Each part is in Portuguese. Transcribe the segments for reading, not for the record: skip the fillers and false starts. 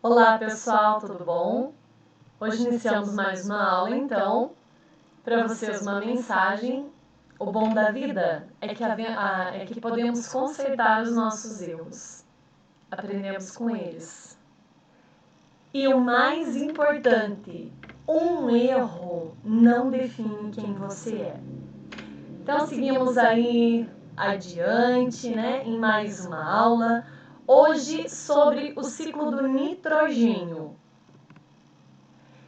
Olá pessoal, tudo bom? Hoje iniciamos mais uma aula, então, para vocês uma mensagem. O bom da vida é que podemos consertar os nossos erros, aprendemos com eles. E o mais importante, um erro não define quem você é. Então seguimos aí adiante, né, em mais uma aula. Hoje sobre o ciclo do nitrogênio.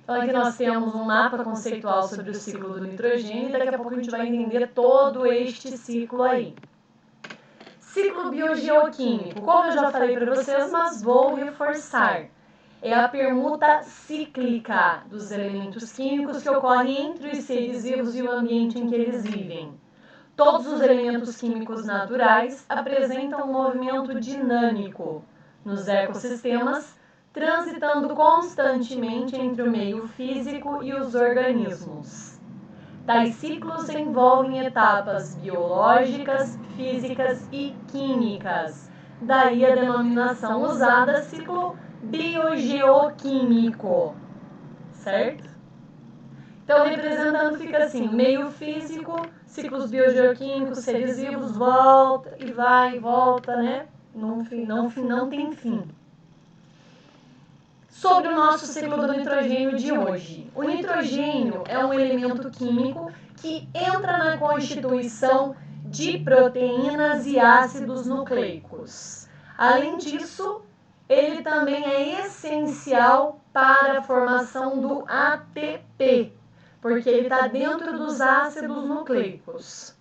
Então aqui nós temos um mapa conceitual sobre o ciclo do nitrogênio e daqui a pouco a gente vai entender todo este ciclo aí. Ciclo biogeoquímico, como eu já falei para vocês, mas vou reforçar. É a permuta cíclica dos elementos químicos que ocorre entre os seres vivos e o ambiente em que eles vivem. Todos os elementos químicos naturais apresentam um movimento dinâmico nos ecossistemas, transitando constantemente entre o meio físico e os organismos. Tais ciclos envolvem etapas biológicas, físicas e químicas. Daí a denominação usada, ciclo biogeoquímico, certo? Então, representando fica assim, meio físico, ciclos biogeoquímicos, seres vivos, volta e vai e volta, né? Não tem fim. Sobre o nosso ciclo do nitrogênio de hoje. O nitrogênio é um elemento químico que entra na constituição de proteínas e ácidos nucleicos. Além disso, ele também é essencial para a formação do ATP, porque ele está dentro dos ácidos nucleicos.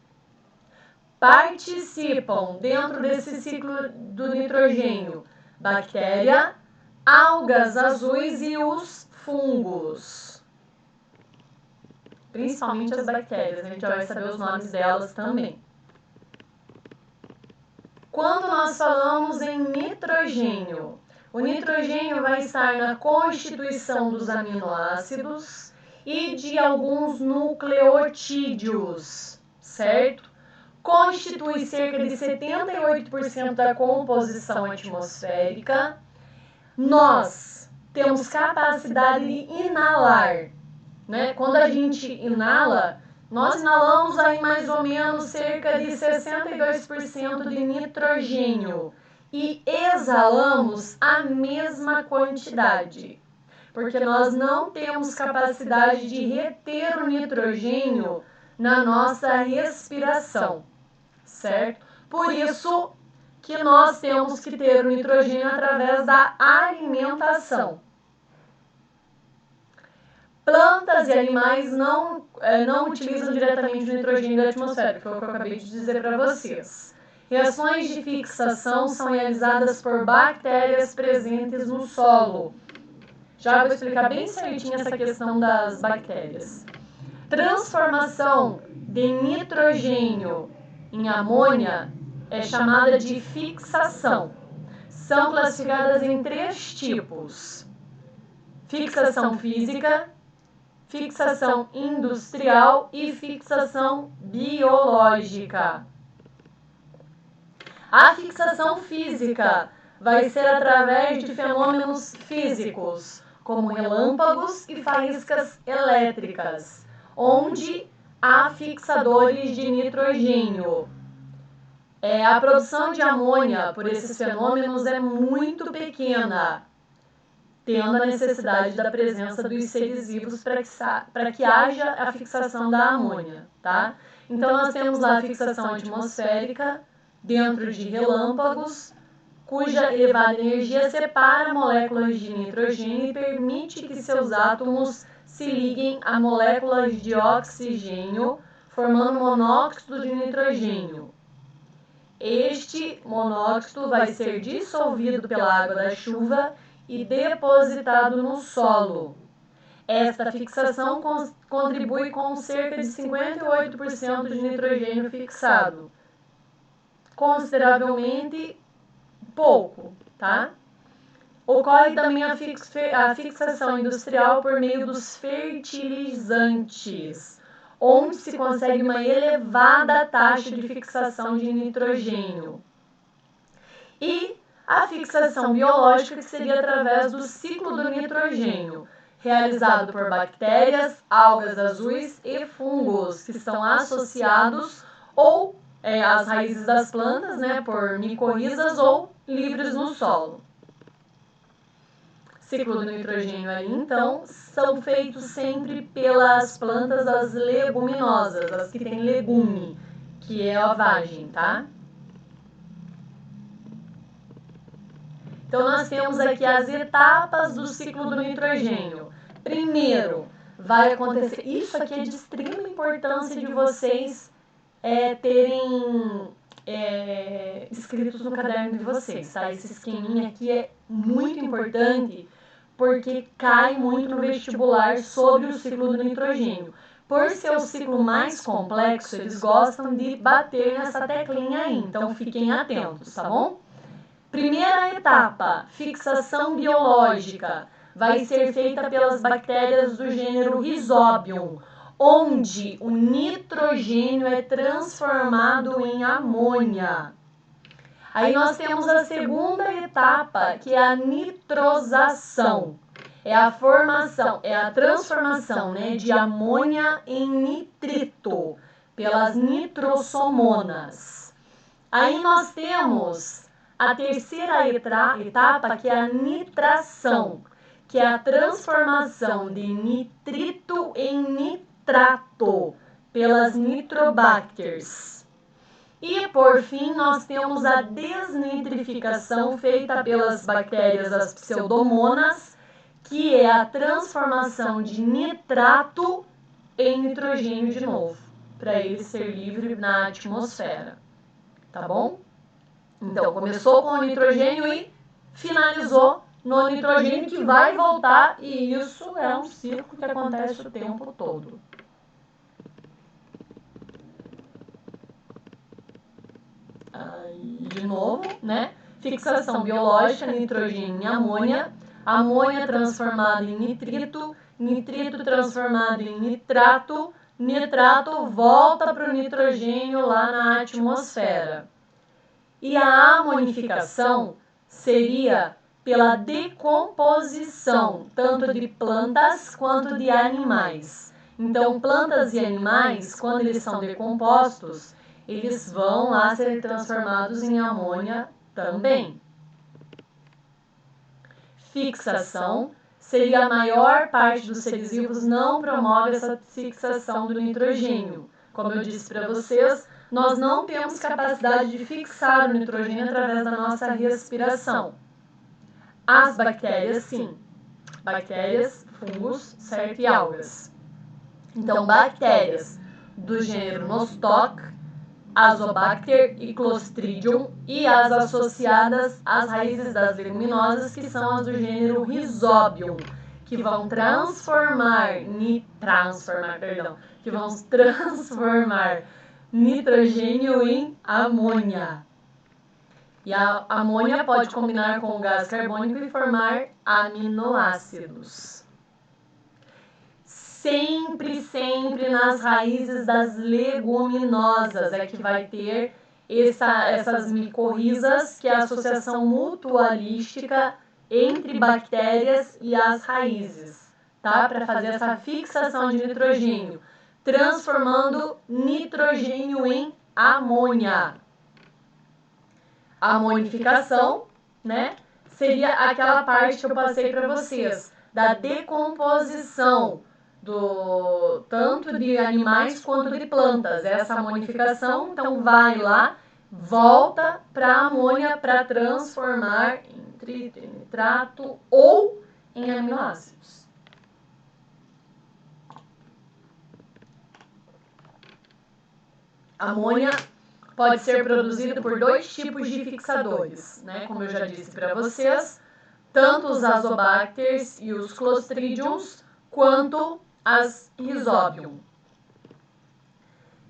Participam dentro desse ciclo do nitrogênio bactéria, algas azuis e os fungos. Principalmente as bactérias, a gente já vai saber os nomes delas também. Quando nós falamos em nitrogênio, o nitrogênio vai estar na constituição dos aminoácidos e de alguns nucleotídeos, certo? Constitui cerca de 78% da composição atmosférica. Nós temos capacidade de inalar, né? Quando a gente inala, nós inalamos aí mais ou menos cerca de 62% de nitrogênio e exalamos a mesma quantidade, porque nós não temos capacidade de reter o nitrogênio na nossa respiração, certo? Por isso que nós temos que ter o nitrogênio através da alimentação. Plantas e animais não utilizam diretamente o nitrogênio da atmosfera, foi o que eu acabei de dizer para vocês. Reações de fixação são realizadas por bactérias presentes no solo. Já vou explicar bem certinho essa questão das bactérias. Transformação de nitrogênio em amônia é chamada de fixação. São classificadas em 3 tipos: fixação física, fixação industrial e fixação biológica. A fixação física vai ser através de fenômenos físicos, como relâmpagos e faíscas elétricas, onde há fixadores de nitrogênio. A produção de amônia por esses fenômenos é muito pequena, tendo a necessidade da presença dos seres vivos para que haja a fixação da amônia, tá? Então, nós temos lá a fixação atmosférica dentro de relâmpagos, cuja elevada energia separa moléculas de nitrogênio e permite que seus átomos se liguem a moléculas de oxigênio, formando monóxido de nitrogênio. Este monóxido vai ser dissolvido pela água da chuva e depositado no solo. Esta fixação contribui com cerca de 58% de nitrogênio fixado. Consideravelmente pouco, tá? Ocorre também a fixação industrial por meio dos fertilizantes, onde se consegue uma elevada taxa de fixação de nitrogênio. E A fixação biológica, que seria através do ciclo do nitrogênio, realizado por bactérias, algas azuis e fungos, que estão associados ou às raízes das plantas, né, por micorrizas ou livres no solo. Ciclo do nitrogênio ali, então, são feitos sempre pelas plantas, as leguminosas, as que têm legume, que é a vagem, tá? Então, nós temos aqui as etapas do ciclo do nitrogênio. Primeiro, vai acontecer... Isso aqui é de extrema importância de vocês terem escritos no caderno de vocês, tá? Esse esqueminha aqui é muito importante porque cai muito no vestibular sobre o ciclo do nitrogênio. Por ser o ciclo mais complexo, eles gostam de bater nessa teclinha aí, então fiquem atentos, tá bom? Primeira etapa, fixação biológica, vai ser feita pelas bactérias do gênero Rhizobium, onde o nitrogênio é transformado em amônia. Aí nós temos a segunda etapa, que é a nitrosação. É a formação, é a transformação, né, de amônia em nitrito pelas nitrosomonas. Aí nós temos a terceira etapa, que é a nitração, que é a transformação de nitrito em nitrato pelas nitrobacters. E, por fim, nós temos a desnitrificação feita pelas bactérias, as pseudomonas, que é a transformação de nitrato em nitrogênio de novo, para ele ser livre na atmosfera. Tá bom? Então, começou com o nitrogênio e finalizou no nitrogênio, que vai voltar, e isso é um ciclo que acontece o tempo todo. De novo, né? Fixação biológica, nitrogênio em amônia, amônia transformada em nitrito, nitrito transformado em nitrato, nitrato volta para o nitrogênio lá na atmosfera. E a amonificação seria pela decomposição, tanto de plantas quanto de animais. Então, plantas e animais, quando eles são decompostos, eles vão lá ser transformados em amônia também. Fixação seria a maior parte dos seres vivos não promove essa fixação do nitrogênio. Como eu disse para vocês, nós não temos capacidade de fixar o nitrogênio através da nossa respiração. As bactérias, sim. Bactérias, fungos, certo? E algas. Então, bactérias do gênero Nostoc, Azobacter e Clostridium, e as associadas às raízes das leguminosas, que são as do gênero Rhizobium, que vão transformar nitrogênio em amônia. E a amônia pode combinar com o gás carbônico e formar aminoácidos. Sempre, sempre nas raízes das leguminosas é que vai ter essas micorrizas, que é a associação mutualística entre bactérias e as raízes, tá? Para fazer essa fixação de nitrogênio, transformando nitrogênio em amônia. A amonificação, né, seria aquela parte que eu passei para vocês, da decomposição tanto de animais quanto de plantas. Essa amonificação, então, vai lá, volta para a amônia para transformar em nitrito, em nitrato ou em aminoácidos. A amônia pode ser produzida por dois tipos de fixadores, né? Como eu já disse para vocês, tanto os azobacters e os clostridiums, quanto as Rhizobium.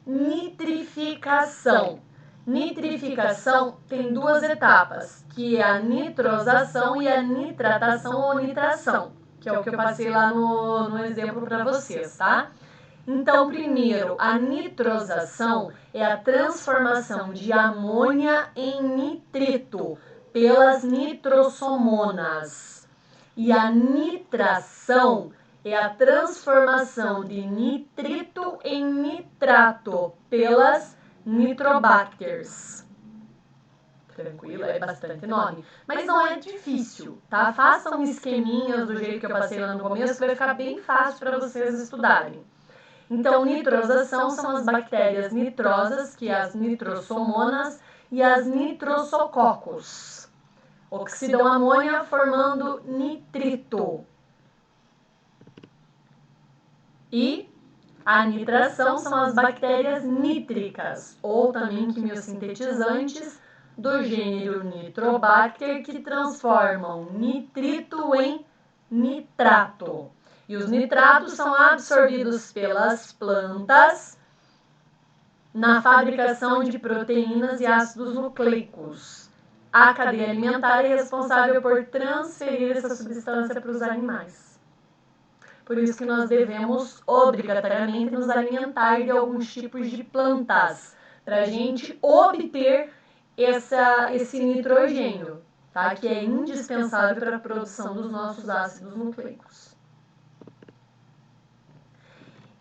Nitrificação. Nitrificação tem duas etapas, que é a nitrosação e a nitratação ou nitração, que é o que eu passei lá no exemplo para vocês, tá? Então, primeiro, a nitrosação é a transformação de amônia em nitrito pelas nitrossomonas. E a nitração é a transformação de nitrito em nitrato pelas nitrobacters. Tranquilo, é bastante nome. Mas não é difícil, tá? Façam esqueminhas do jeito que eu passei lá no começo, que vai ficar bem fácil para vocês estudarem. Então, nitrosação são as bactérias nitrosas, que é as nitrossomonas, e as nitrosococos. Oxidam amônia formando nitrito. E a nitração são as bactérias nítricas, ou também quimiosintetizantes do gênero Nitrobacter, que transformam nitrito em nitrato. E os nitratos são absorvidos pelas plantas na fabricação de proteínas e ácidos nucleicos. A cadeia alimentar é responsável por transferir essa substância para os animais. Por isso que nós devemos obrigatoriamente nos alimentar de alguns tipos de plantas, para a gente obter esse nitrogênio, tá? Que é indispensável para a produção dos nossos ácidos nucleicos.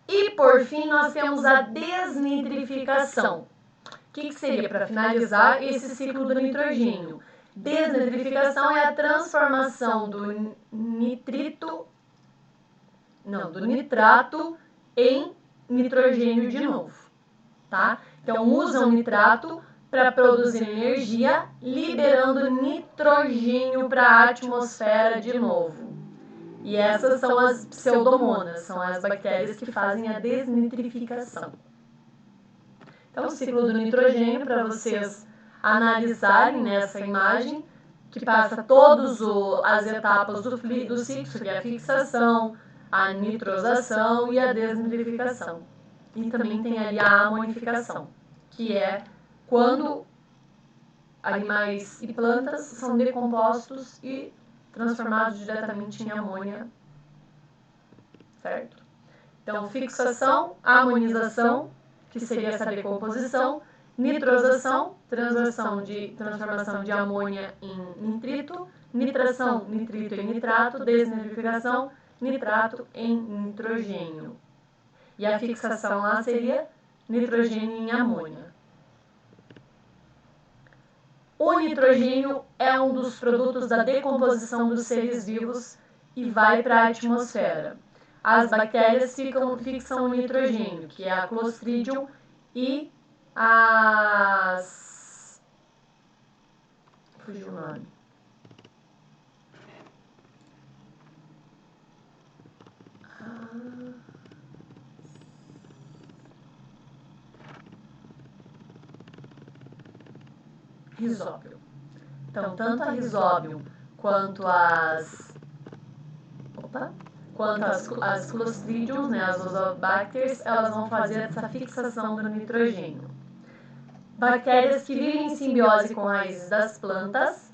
E, por fim, nós temos a desnitrificação. O que seria, para finalizar, esse ciclo do nitrogênio? Desnitrificação é a transformação do nitrato em nitrogênio de novo, tá? Então, usam nitrato para produzir energia, liberando nitrogênio para a atmosfera de novo. E essas são as pseudomonas, são as bactérias que fazem a desnitrificação. Então, o ciclo do nitrogênio, para vocês analisarem nessa imagem, que passa todas as etapas do ciclo, que é a fixação, a nitrosação e a desnitrificação. E também tem ali a amonificação, que é quando animais e plantas são decompostos e transformados diretamente em amônia, certo? Então, fixação, amonização, que seria essa decomposição, nitrosação, transformação de amônia em nitrito, nitração, nitrito em nitrato, desnitrificação, nitrato em nitrogênio. E a fixação lá seria nitrogênio em amônia. O nitrogênio é um dos produtos da decomposição dos seres vivos e vai para a atmosfera. As bactérias fixam o nitrogênio, que é a Clostridium, e as... fugiu o nome. Rhizóbio. Então, tanto a Rhizóbio quanto as Clostridiums, né, as Osobacters, elas vão fazer essa fixação do nitrogênio. Bactérias que vivem em simbiose com raízes das plantas,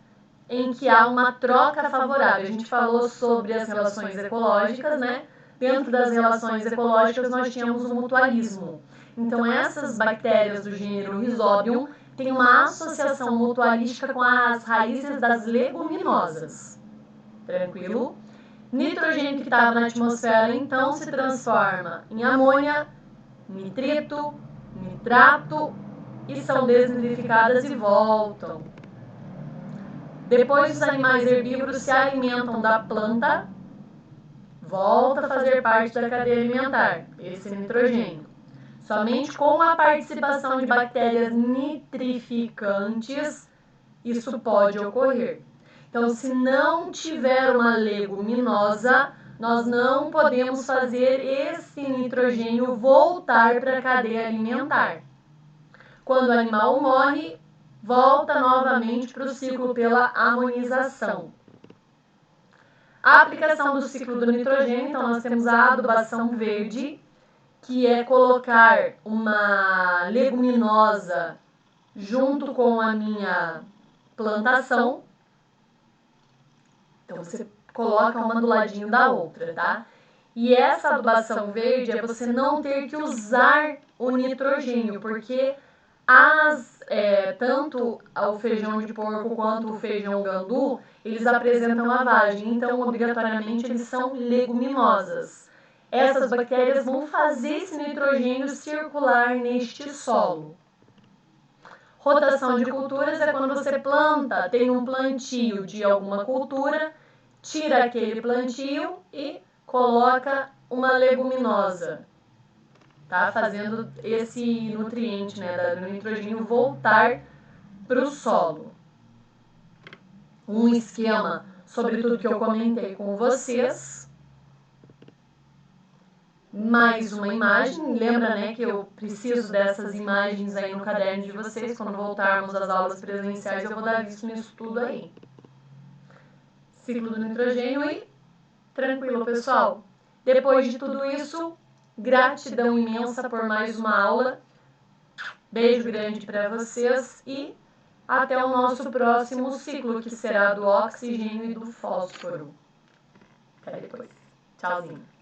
em que há uma troca favorável. A gente falou sobre as relações ecológicas, né? Dentro das relações ecológicas nós tínhamos o mutualismo. Então essas bactérias do gênero Rhizobium têm uma associação mutualística com as raízes das leguminosas. Tranquilo? Nitrogênio que estava na atmosfera então se transforma em amônia, nitrito, nitrato e são desnitrificadas e voltam. Depois os animais herbívoros se alimentam da planta, volta a fazer parte da cadeia alimentar, esse nitrogênio. Somente com a participação de bactérias nitrificantes isso pode ocorrer. Então, se não tiver uma leguminosa, nós não podemos fazer esse nitrogênio voltar para a cadeia alimentar. Quando o animal morre, volta novamente para o ciclo pela amonização. A aplicação do ciclo do nitrogênio, então nós temos a adubação verde, que é colocar uma leguminosa junto com a minha plantação. Então você coloca uma do ladinho da outra, tá? E essa adubação verde é você não ter que usar o nitrogênio, porque tanto o feijão de porco quanto o feijão gandu, eles apresentam lavagem, então obrigatoriamente eles são leguminosas. Essas bactérias vão fazer esse nitrogênio circular neste solo. Rotação de culturas é quando você planta, tem um plantio de alguma cultura, tira aquele plantio e coloca uma leguminosa, tá? Fazendo esse nutriente, né, do nitrogênio voltar para o solo. Um esquema sobre tudo que eu comentei com vocês. Mais uma imagem, lembra, né, que eu preciso dessas imagens aí no caderno de vocês, quando voltarmos às aulas presenciais eu vou dar isso nisso tudo aí. Ciclo do nitrogênio e tranquilo, pessoal. Depois de tudo isso, gratidão imensa por mais uma aula. Beijo grande para vocês e até o nosso próximo ciclo, que será do oxigênio e do fósforo. Até depois. Tchauzinho.